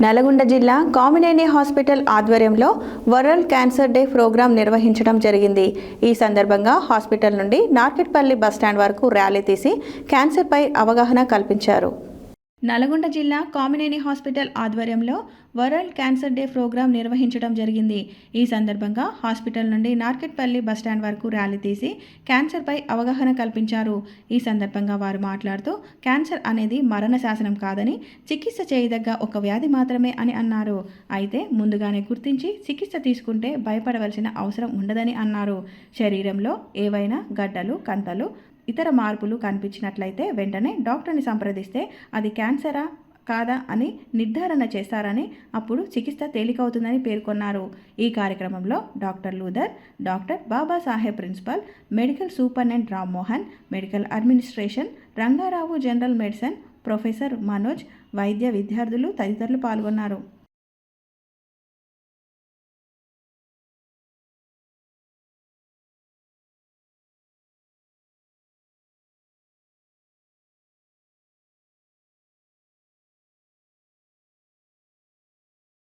నల్గొండ జిల్లా కామినేని హాస్పిటల్ ఆధ్వర్యంలో world cancer day programme నిర్వహించడం జరిగింది. ఈ సందర్భంగా హాస్పిటల్ నుండి నార్కెట్పల్లి బస్టాండ్ వరకు ర్యాలీ తీసి క్యాన్సర్పై అవగాహన కల్పించారు. నల్గొండ జిల్లా కామినేని హాస్పిటల్ ఆధ్వర్యంలో వరల్డ్ క్యాన్సర్ డే ప్రోగ్రాం నిర్వహించడం జరిగింది. ఈ సందర్భంగా హాస్పిటల్ నుండి నార్కెట్పల్లి బస్టాండ్ వరకు ర్యాలీ తీసి క్యాన్సర్పై అవగాహన కల్పించారు. ఈ సందర్భంగా వారు మాట్లాడుతూ క్యాన్సర్ అనేది మరణ శాసనం కాదని, చికిత్స చేయదగ్గ ఒక వ్యాధి మాత్రమే అని అన్నారు. అయితే ముందుగానే గుర్తించి చికిత్స తీసుకుంటే భయపడవలసిన అవసరం ఉండదని అన్నారు. శరీరంలో ఏవైనా గడ్డలు, కంతలు, ఇతర మార్పులు కనిపించినట్లయితే వెంటనే డాక్టర్ని సంప్రదిస్తే అది క్యాన్సరా కాదా అని నిర్ధారణ చేస్తారని, అప్పుడు చికిత్స తేలికవుతుందని పేర్కొన్నారు. ఈ కార్యక్రమంలో doctor Luther, doctor Babasaheb principal, medical superintendent Rammohan, medical administration Rangarao, general medicine professor Manoj, వైద్య విద్యార్థులు తదితరులు పాల్గొన్నారు.